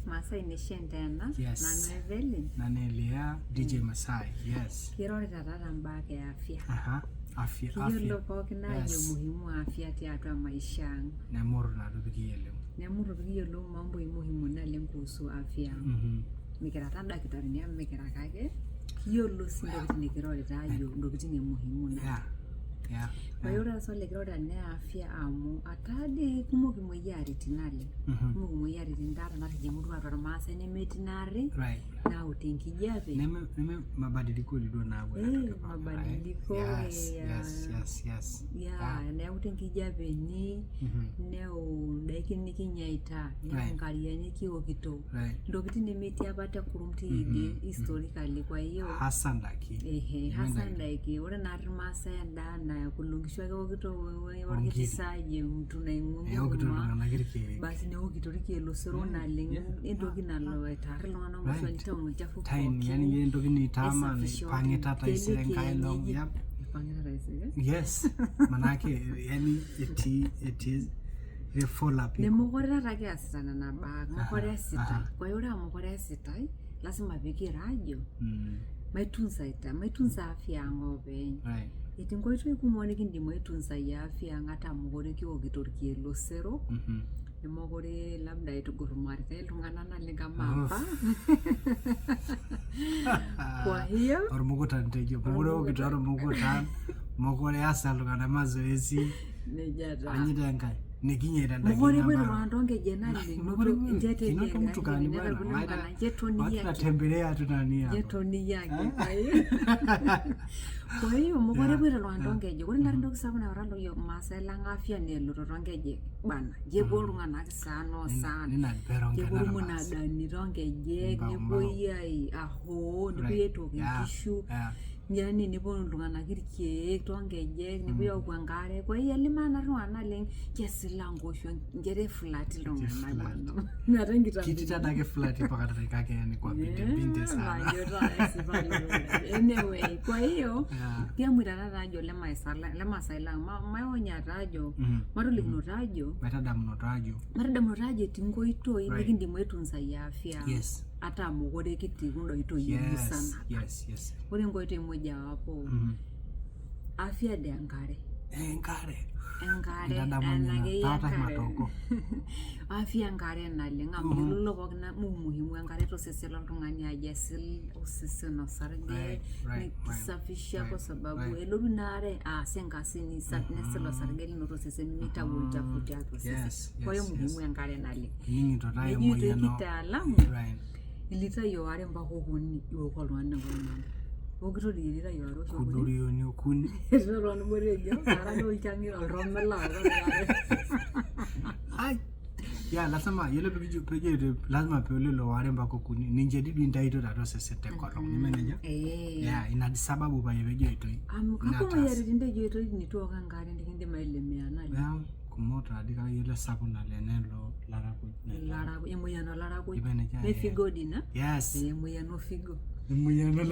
Masai Nation tena. Yes. Nanu Evelyn. Nanelia DJ Masai. Yes. Kirori tata mbake ya afya. Afya. Kiyolo pokina yo muhimu wa afya tiatwa maisha yangu. Nemuru na rubikiyelo. Nemuru bikiyelo mambo muhimu na kuhusu afya. Mikira tanda kitari mikira kake. Kiyolo sindo kitini kirori tayo ndo kitini muhimu na. Yeah. Bayora so legroda ne afya amu atade kumoki moyari tinale. Kumoki moyari tindara na kijimuru wa masa ne metinari. Right. Na utenki jabe. Neme mabadiliko lido na wewe. Mabadiliko. Yes. Yeah, ne utenki jabe ni ne ndaiki nikinyaita ne ngaliya nikiwo kito. Ndo kitini meti abata kurumti ide historically kwa hiyo. Hassan Daki. Ora na masa ya na kulungishwa kwa kito wakisaje mtu na ngombe basi ne okitorike lo serona lenga endoki nalo etarlo na mswalita mchafu yani endoki ni tama ni pangeta taise nkailo yep pangeta taise yes manake yani it is the follow up ne mokora rake asana na ba mokora sita kwa hiyo mokora sita lazima viki radio maitunza afya ngobe right itingo itu kumone kindimo itunza ya afya ngata mugore kiwo gitorkie losero nemogore labda itugurumari telungana na lenga mapa kwa hiyo ormuguta ntejo mugore ogitaro muguta mogore asalungana mazoezi nejata anyidenga nikinyera ndagi mugore bwe rwandonge jenali mugore njete kinoto mutukani bwana jetoni yake tembelea tunania jetoni yake kwa hiyo mugore bwe rwandonge je kuri ndarindo kusabuna oralo yo masela ngafya ne lorongege bana je bolungana kisano sana je bolungana dani rongeje ne boyai aho ne buyeto kishu yani ni bolungana kirike tongeje ne buyo kwangare kwa hiyo limana rwana leng kesilango sho ngere flat longana bana narengita kitita ke flat pakatare kake yani kwa binde sana anyway kwa hiyo pia mwirana rajo le masaila maonya rajo maruligno rajo matadamu rajo tingo ito ibindi mwetu nsa ya afya yes ata mugore kitigundo ito yibusana yes uri ngoite moja wapo afya de ngare tata matoko afya ngare nalenga mululo bogna muhimu ngare to sesela tungani ajesil usiseno sarge ni kisafisha kwa sababu elobinare senkasini satneselo sargeli no to seseni mita wuta futa to sese kwa hiyo muhimu ngare nale nini to dai moyano right ilita yo are mbako honi yo kolwana ngona ogito dirira yo aro kuduriyo ni okuni eso no morejo ara no changira romela ai ya lazima yele peje lazima peole lo ware mbako kuni ninje didu ndaito dato sesete kolong nimeneja ya ina sababu ba yebejo ito kako yari ndindejo ito ni to kangare ndikinde mailemeana ya kumota adika yele sabuna lenelo laraku emoyano laraku me figo dina yes emoyano figo emoyano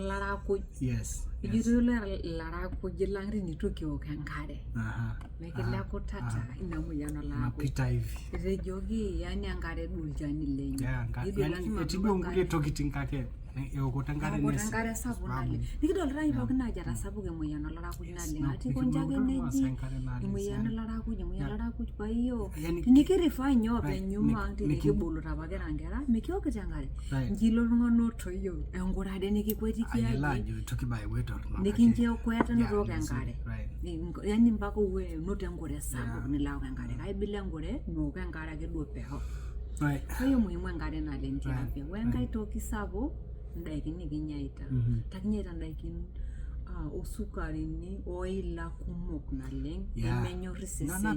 laraku yes ijiru laraku jilangri ni tukio kangare mekela kotata ina moyano laraku mapita hivi rejogi yani angare duljani lenye yani etibo ngule tokiting kake yokotangare nesi ngare sabunale nikidol rai bogna jara sabuge moyano laraku nale ati konjage neji moyano laraku kwa hiyo nikirifanyo benyuma nikibulu rabagera ngera mikioke jangare njilo ngono toyo engurade nikikwetikia ayelajo tukibai wetor nikinje okweta ndoga ngare yani mbako we notengure sabu nilaga ngare kai bilengure noga ngare ke dopeho kwa hiyo muhimu ngare nale ntiapia wenga itoki sabu ndaiki nikinyaita takinyaita ndaiki usukari ni oila kumok na leng imenyo risese na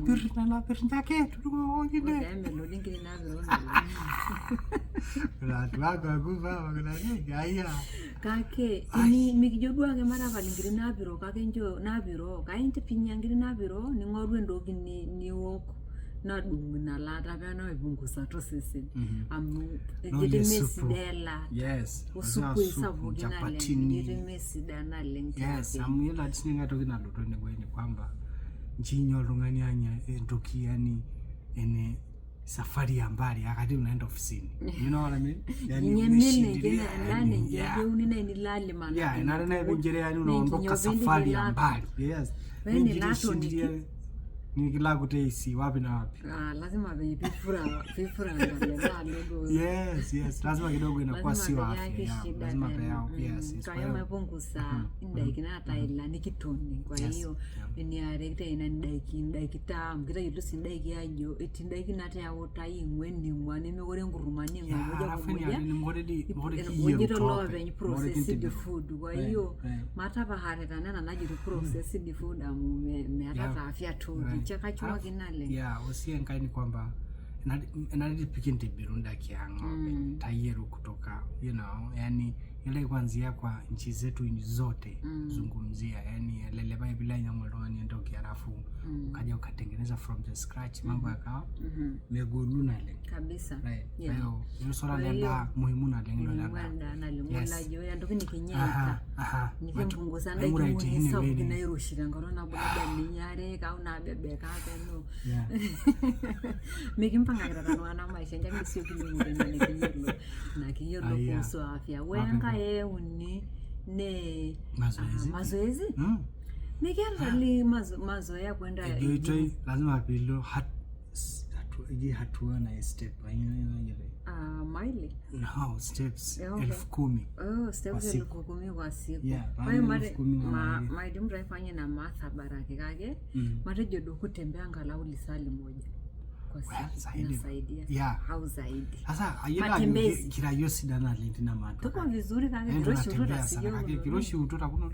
pirna ke tuko ngine ndeme lo lingi na vero la twaga kuva ngana gaya kake ni mikijodwa ke mara balingiri na biro kake njo na biro kainte pinyangiri na biro ni ngorwe ndogi ni woko na dumuna lata bana ibungusa to sese jete mesidela yes usuku isavugina le jete mesidana lengti yes amuyela tsinga tokina loto ne kwene kwamba njinyo lunganyanya entoki yani ene safari ya mbali akati unaenda ofisini. You know what I mean? Yani umeshindilia nani ndio nilali maana. Yeah, na vinjere yani unaondoka safari ya mbali. Yes. Wewe lato nikila kutesi wapi na wapi. Lazima vifura ndio. Yes, lazima kidogo inakuwa sio afya. Lazima pia yes. Kwa hiyo mapunguza ndaikina ataila nikitoni. Kwa hiyo ni arekta ina ndaikita mgira yulo sindaiki ajo etindaiki nata ya otai ngweni mwane megore ngurumani ngoja kumoja. Ngore lo processed food. Kwa hiyo mata bahareta na najiru processed food meata afya tu. Chakachwa kinale. Yeah, usienkai ni kwamba inadipiki birunda kiango tayeru kutoka yani ile kuanzia kwa nchi zetu zote zungumzia yani leleba bila nyamwalo ni ndoki alafu ukaja ukatengeneza from the scratch mambo yakawa meguluna ile kabisa. Hiyo swala lenda muhimu na lengo na lengo jo ya ndoki nikinyata nikimpunguza ndaki ni sababu kinairushira ngorona bwana ninyare kauna bebe kapeno mekimpanga kana maisha njani sio kilingana na kiyolo kuhusu afya wenga uni ne mazoezi mekiangali mazoea kwenda hiyo lazima pilo hatua na step mile no steps 10,000 steps 10,000 kwa siku. Kwa hiyo maidi mtaifanya na Martha Baraka kage matejo do kutembea angalau lisali moja kwa siku inasaidia au zaidi. Sasa ayela kila yosi dana lentina mata tuko vizuri kage kiroshi utoka sio kiroshi utoka kuna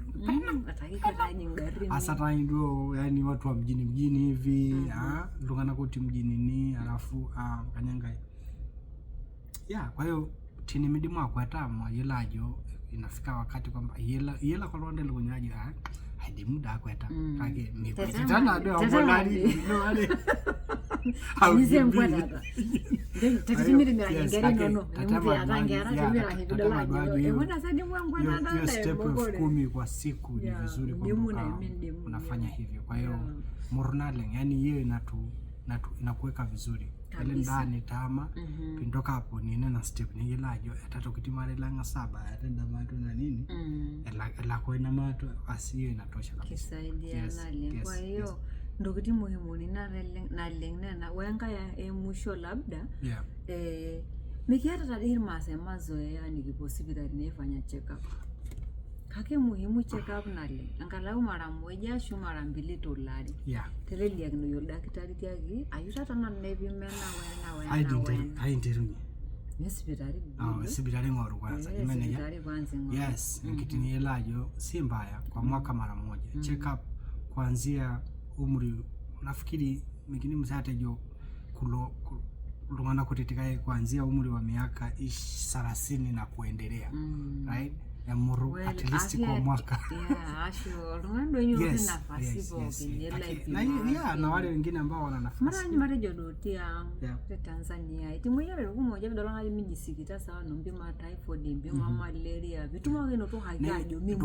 atakika ndani ngari hasa ndio yani watu wa mjini hivi ndongana koti mjini ni alafu kanyanga. Kwa hiyo tini midimu akwata yelajo inafika wakati kwamba yela kwa ronde lunyaji hadi muda akwata kage mikutana ndio ambolali wale nize mbwana tatimiri ni ngari nono nimupe atangera timira hidola lajo mbona sadi mwangu na step 10 kwa siku ni vizuri kwa unafanya hivyo. Kwa hiyo mornale yani hiyo inakuweka vizuri ile ndani tama pindoka hapo nene na step ni ilajo atatu kitimare langa 7 atenda mato na nini la kwenda mato asiyo inatosha kabisa kisaidia nale. Kwa hiyo ndio kitu muhimu ni na lengna wenga ya mwisho labda mikiata tadiri mazoea ni kiposibita nifanya check up kake muhimu check up nale angalau mara moja au mara mbili tolari teleli yakino daktari tiagi ayuta na nebi mena wena haindirunye sibitari ngoro kwanza imeneja yes nikitini elajo si mbaya kwa mwaka mara moja check up kuanzia umri nafikiri mingine msatejo kulungana kutetekae kuanzia umri wa miaka 30 na kuendelea right ya muru at least kwa mwaka asho lungando nyo nafasi boke na na wale wengine ambao wana nafasi mara jodotia Tanzania itimuya rumoja bidolanga mijisikita sawa nombima typhoid mbima malaria vitu maweno to hajajo mimi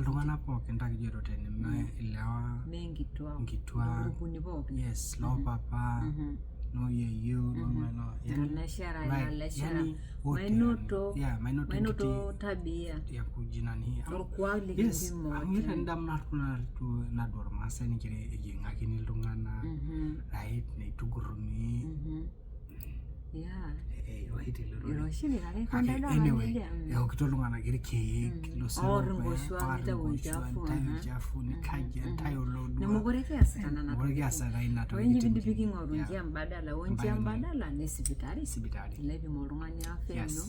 lungana poke ndakijero tene ilawa mengi ngitwa kuni boke yes lo papa no yeyo no nashara mainoto tabia ya kujinani kwali ngimo amira ndamna na dorma sani kire ngakini lungana right ne tugurumi iroshini kare kwenda ndo anyway ya ukitolungana kire cake lo sero jafu ni kaje tayo lodo nemugorekea sana na mugorekea sana ina to wengi bindipiki ngorunjia mbadala wonjia mbadala ne sibitari lebi morunganya afeno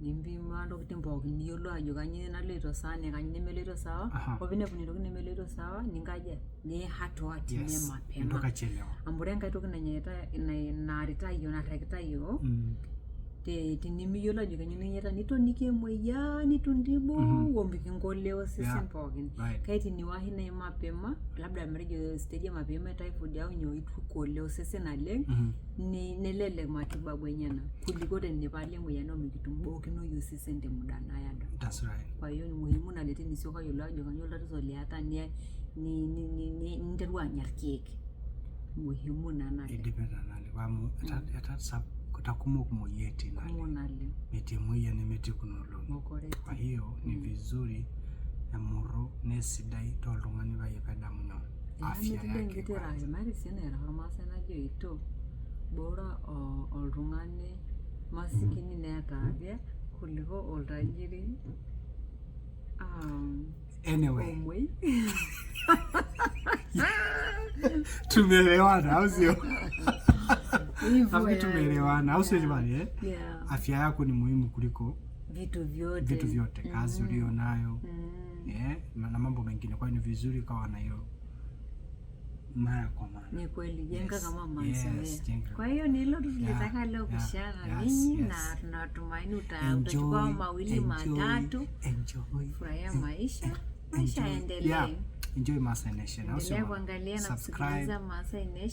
nimbima ndo kitembo kiniyolo ajoganye na leto sana kanye meleto sawa obine buniro kinemeleto sawa ningaje ni hato ati ne mapema ndo kachelewa amburenga to kinanyeta na ritayo na rektayo tinimiyolo joganye nyeta nitonike moya nitundibo wombiki ngoleo sisi mpogin kaiti ni wahina ya mapema labda mrejo stage mapema typhoid au nyo itukole sisi na leng ni nelele matibabu yenyana kuliko tene pale moyano mikitumbo kino yusisi ende mudana yado. That's right. Kwa hiyo ni muhimu na leti nisioka yolo joganye la tuzoli hata ni nderwa nyarkieke muhimu nanale idipenda nale wamu atatsa kutakumuk moyeti nale miti muya ni miti kunolongi. Kwa hiyo ni vizuri ya muro nesidai tolungani bayepeda mno afya yake kwanza. Mari sinera masana joito bora oltung'ani masikini neeta afya kuliko oltajiri. Anyway. Tumeelewana au sio? Tumeelewana au sio jamani? Afya yako ni muhimu kuliko vitu vyote. Kazi ulio nayo. Na mambo mengine. Kwa hiyo ni vizuri kawa na hiyo mara kwa mara. Ni kweli jenga kama mazoea. Kwa hiyo ni hilo tulitaka leo kushana ninyi na tunatumaini utachukua mawili matatu. Enjoy. Furahia maisha yaendelee. Enjoy Maasai Nation. Endelea kuangalia na kusikiliza Maasai Nation.